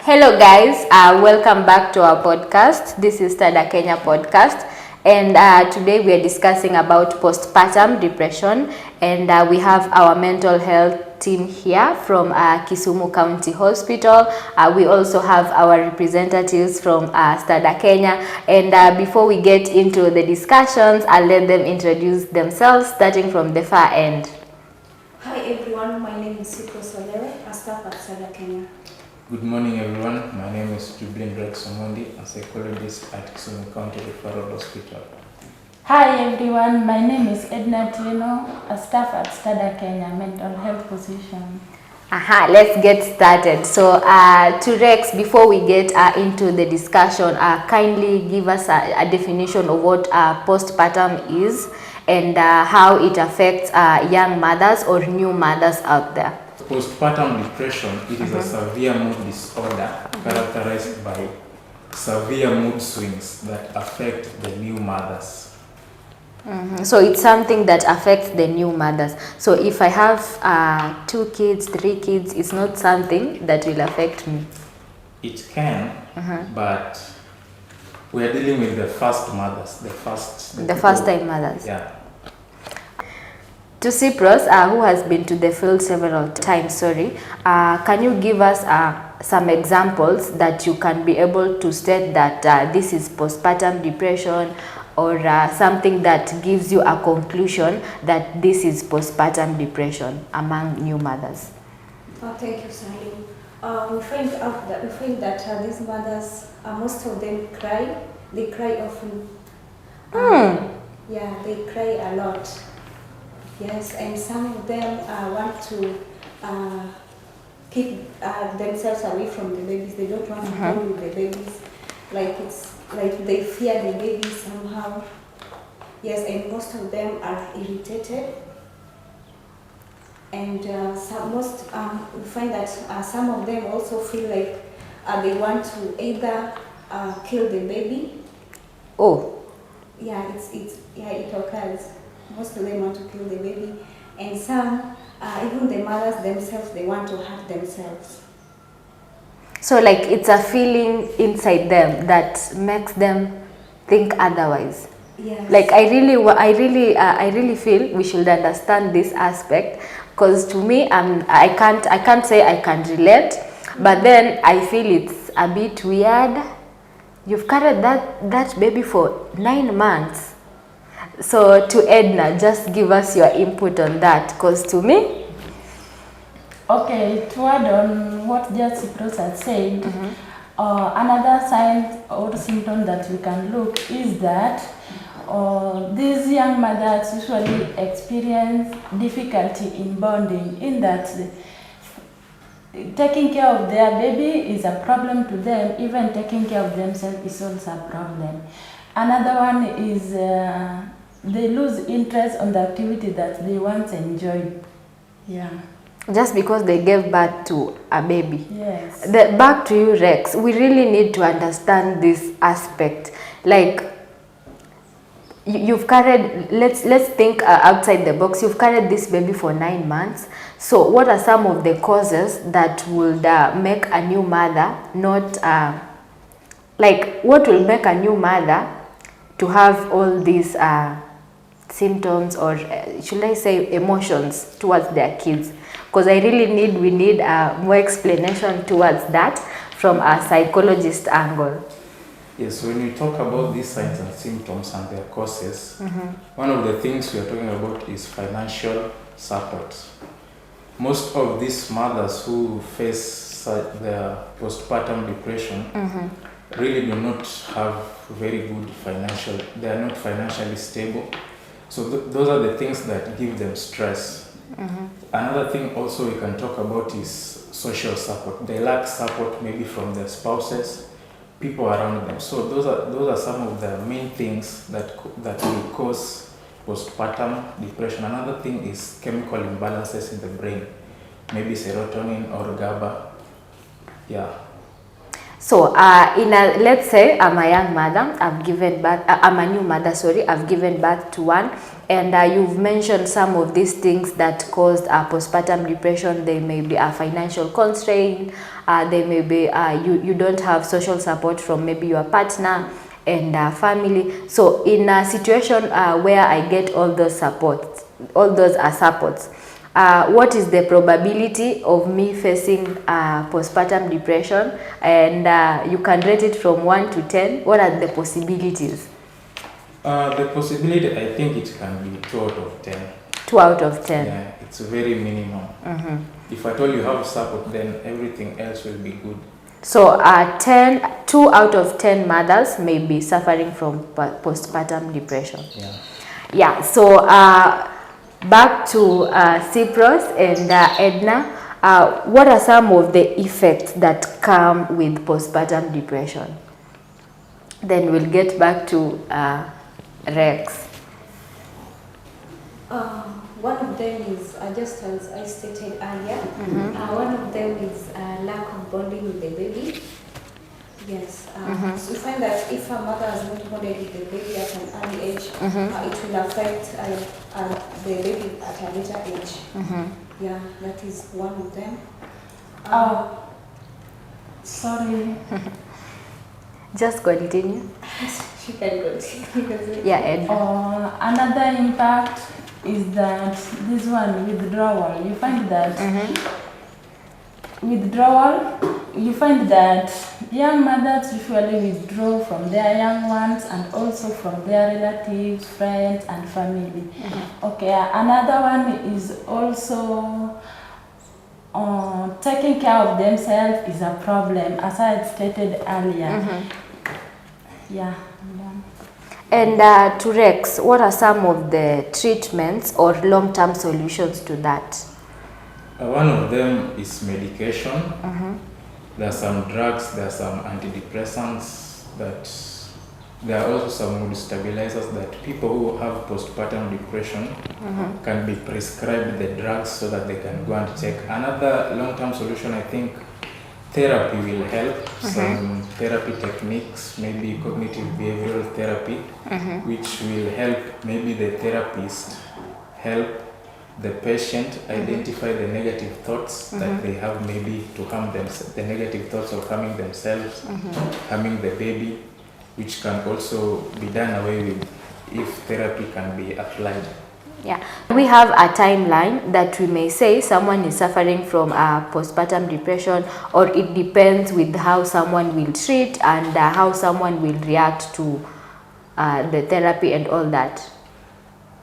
Hello guys, welcome back to our podcast. This is Tada Kenya podcast, and today we are discussing about postpartum depression, and we have our mental health team here from Kisumu County Hospital. We also have our representatives from Tada Kenya, and before we get into the discussions, I'll let them introduce themselves, starting from the far end. Hi everyone, my name is Siko Solewe, a staff at Tada Kenya. Good morning everyone, my name is Jubilin Somondi, a psychologist at Kisumu County Referral Hospital. Hi everyone, my name is Edna Tino, a staff at Tada Kenya, mental health position. Let's get started. So to Rex, before we get into the discussion, kindly give us a definition of what postpartum is and how it affects young mothers or new mothers out there. Postpartum depression, it is a severe mood disorder characterized by severe mood swings that affect the new mothers. So it's something that affects the new mothers. So if I have 2 kids, 3 kids, it's not something that will affect me. It can, but we are dealing with the first mothers, the first time mothers. Yeah. To Cyprus, who has been to the field several times, can you give us some examples that you can be able to state that this is postpartum depression, or something that gives you a conclusion that this is postpartum depression among new mothers? Thank you, Salim. We find that these mothers, most of them cry. They cry often. Yeah, they cry a lot. Yes, and some of them want to keep themselves away from the babies. They don't want to play with the babies. Like they fear the babies somehow. Yes, and most of them are irritated. And we find that some of them also feel like they want to either kill the baby. Oh. Yeah, it occurs. Most of them want to kill the baby, and some, even the mothers themselves, they want to hurt themselves. So like it's a feeling inside them that makes them think otherwise. Yes. Like I really feel we should understand this aspect, because to me I can't say I can relate, but then I feel it's a bit weird. You've carried that baby for 9 months. So to Edna, just give us your input on that, because to me... Okay, to add on what just Cyprus had said, another sign or symptom that we can look is that these young mothers usually experience difficulty in bonding, in that taking care of their baby is a problem to them. Even taking care of themselves is also a problem. Another one is they lose interest on the activity that they once enjoyed. Yeah. Just because they gave birth to a baby. Yes. Back to you, Rex. We really need to understand this aspect. Like, you've carried, let's think outside the box. You've carried this baby for 9 months. So what are some of the causes that would make a new mother not, what will make a new mother to have all these symptoms, or should I say emotions towards their kids? Because we need more explanation towards that from a psychologist angle. Yes, when we talk about these signs and symptoms and their causes, one of the things we are talking about is financial support. Most of these mothers who face the postpartum depression really do not have very good financial, they are not financially stable. So those are the things that give them stress. Another thing also we can talk about is social support. They lack support maybe from their spouses, people around them. So those are some of the main things that will cause postpartum depression. Another thing is chemical imbalances in the brain, maybe serotonin or GABA. Yeah. So, let's say I'm a young mother, I've given birth, I'm a new mother, sorry, I've given birth to one, and you've mentioned some of these things that caused postpartum depression. They may be a financial constraint, they may be you don't have social support from maybe your partner and family. So, in a situation where I get all those supports, all those are supports, what is the probability of me facing postpartum depression? And you can rate it from 1 to 10. What are the possibilities? The possibility, I think it can be 2 out of 10. 2 out of 10. Yeah, it's very minimum. If at all you have support, then everything else will be good. So 2 out of 10 mothers may be suffering from postpartum depression. Yeah, so back to Cyprus and Edna. What are some of the effects that come with postpartum depression? Then we'll get back to Rex. One of them is, just as I stated earlier, one of them is lack of bonding with the baby. Yes, so you find that if a mother has not bonded with the baby at an early age, it will affect the baby at a later age. Yeah, that is one of them. Sorry. Just continue. She can continue. Yeah, Ed. Another impact is that this one, withdrawal. You find that you find that young mothers usually withdraw from their young ones and also from their relatives, friends, and family. Okay, another one is also taking care of themselves is a problem, as I had stated earlier. Yeah. And to Rex, what are some of the treatments or long-term solutions to that? One of them is medication. There are some drugs, there are some antidepressants, there are also some mood stabilizers that people who have postpartum depression can be prescribed the drugs so that they can go and take. Another long-term solution, I think, therapy will help. Some therapy techniques, maybe cognitive behavioral therapy, which will help maybe the therapist help the patient identify the negative thoughts that they have, maybe to harm themselves, the negative thoughts of harming themselves, harming the baby, which can also be done away with if therapy can be applied. Yeah, we have a timeline that we may say someone is suffering from postpartum depression, or it depends with how someone will treat and how someone will react to the therapy and all that.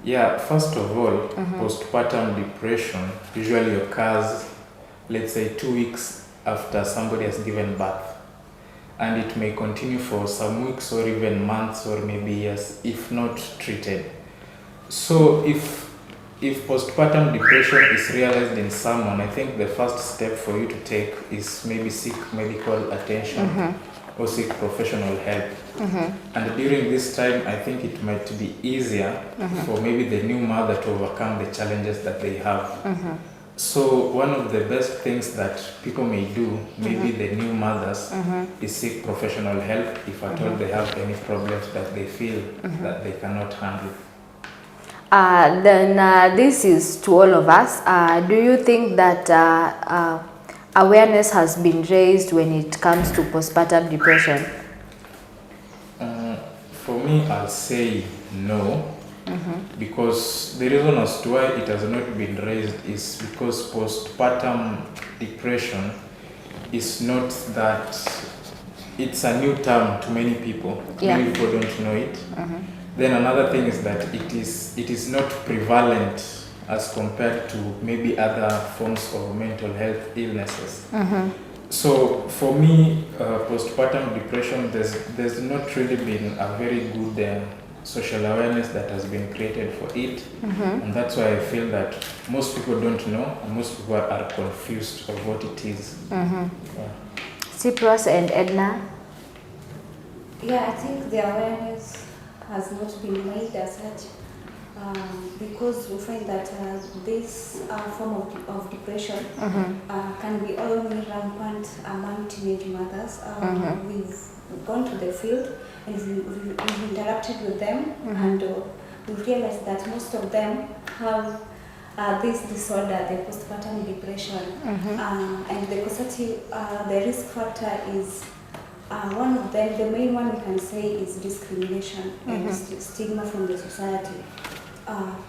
Yeah, first of all, postpartum depression usually occurs, let's say, 2 weeks after somebody has given birth. And it may continue for some weeks or even months or maybe years if not treated. So if postpartum depression is realized in someone, I think the first step for you to take is maybe seek medical attention or seek professional help. And during this time, I think it might be easier for maybe the new mother to overcome the challenges that they have. So one of the best things that people may do, maybe the new mothers, is seek professional help if at all they have any problems that they feel that they cannot handle. Then this is to all of us. Do you think that awareness has been raised when it comes to postpartum depression? For me, I'll say no. Because the reason as to why it has not been raised is because postpartum depression is not that, it's a new term to many people. Many people don't know it. Then another thing is that it is not prevalent as compared to maybe other forms of mental health illnesses. So for me, postpartum depression, there's not really been a very good social awareness that has been created for it. And that's why I feel that most people don't know and most people are confused of what it is. Cyprus and Edna? Yeah, I think the awareness has not been made as such. because we find that this form of depression can be only rampant among teenage mothers. We've gone to the field and we've interacted with them, and we've realized that most of them have this disorder, the postpartum depression, and the causative, the risk factor is one of them. The main one we can say is discrimination and stigma from the society.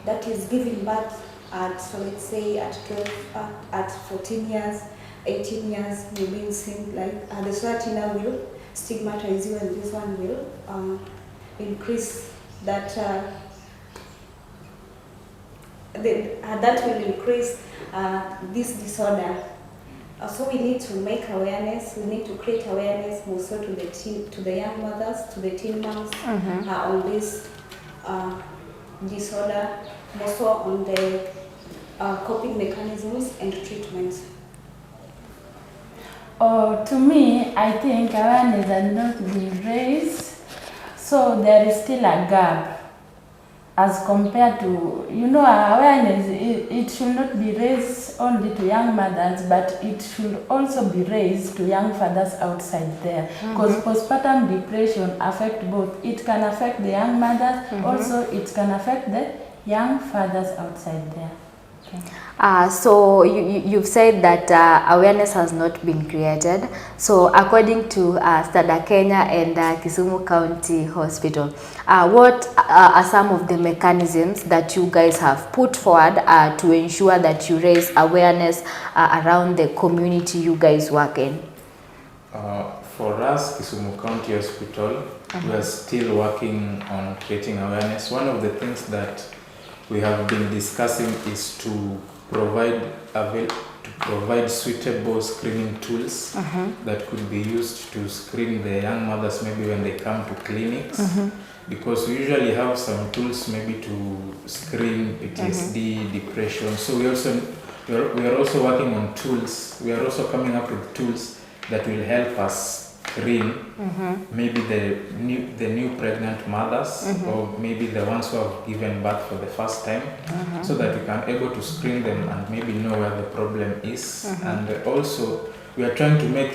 That is giving birth at, so let's say at 12, at 14 years, 18 years, you're being seen like the society now will stigmatize you, and this one will increase that. That will increase this disorder. So we need to make awareness. We need to create awareness also to the young mothers, to the teen moms on this disorder, also on the coping mechanisms and treatments. To me, I think awareness has not been raised, so there is still a gap as compared to, awareness. It should not be raised only to young mothers, but it should also be raised to young fathers outside there, because postpartum depression affects both. It can affect the young mothers, also it can affect the young fathers outside there. Okay. So you've said that awareness has not been created. So according to Stada Kenya and Kisumu County Hospital, what are some of the mechanisms that you guys have put forward to ensure that you raise awareness around the community you guys work in? For us, Kisumu County Hospital, we are still working on creating awareness. One of the things that we have been discussing is to provide suitable screening tools that could be used to screen the young mothers maybe when they come to clinics, because we usually have some tools maybe to screen PTSD, depression. So we are also working on tools. We are also coming up with tools that will help us screen maybe the new pregnant mothers, or maybe the ones who have given birth for the first time, so that we can able to screen them and maybe know where the problem is. And also we are trying to make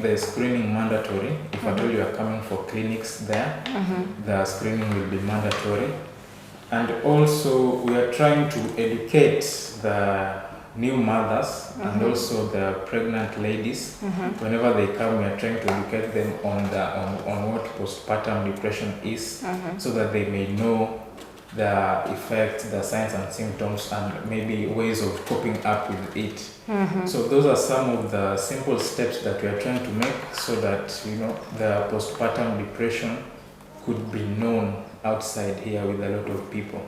the screening mandatory. If at all you are coming for clinics there, the screening will be mandatory. And also we are trying to educate the new mothers and also the pregnant ladies. Whenever they come, we are trying to educate them on what postpartum depression is, so that they may know the effects, the signs and symptoms, and maybe ways of coping up with it. So those are some of the simple steps that we are trying to make, so that the postpartum depression could be known outside here with a lot of people.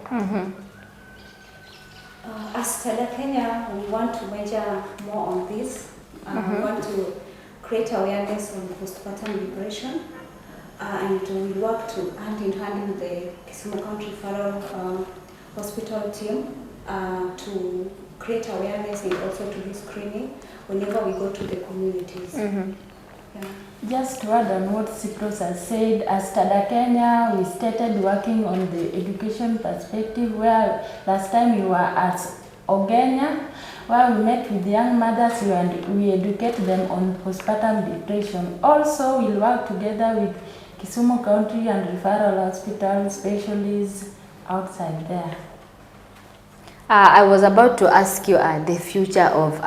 As Stada Kenya, we want to measure more on this. We want to create awareness on postpartum depression, and we work to hand in hand with the Kisumu County Referral Hospital team to create awareness and also to do screening whenever we go to the communities. Just to add on what Cyprus has said, as Stada Kenya, we started working on the education perspective, where last time we were at Ogenya, where we met with young mothers and we educate them on postpartum depression. Also, we'll work together with Kisumu County and Referral Hospital specialists outside there. I was about to ask you the future of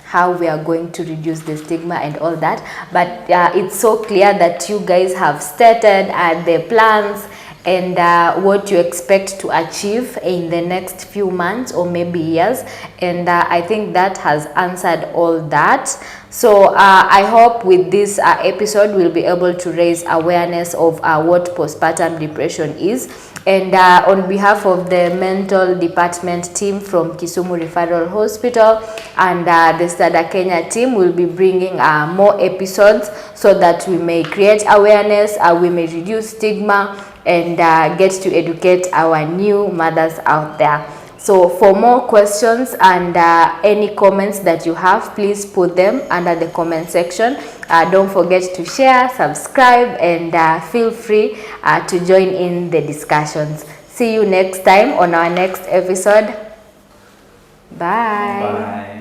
how we are going to reduce the stigma and all that, but it's so clear that you guys have started the plans and what you expect to achieve in the next few months or maybe years, and I think that has answered all that. So I hope with this episode we'll be able to raise awareness of what postpartum depression is. And on behalf of the mental department team from Kisumu Referral Hospital and the Stada Kenya team, will be bringing more episodes so that we may create awareness, we may reduce stigma, and get to educate our new mothers out there. So for more questions and any comments that you have, please put them under the comment section. Don't forget to share, subscribe, and feel free to join in the discussions. See you next time on our next episode. Bye. Bye.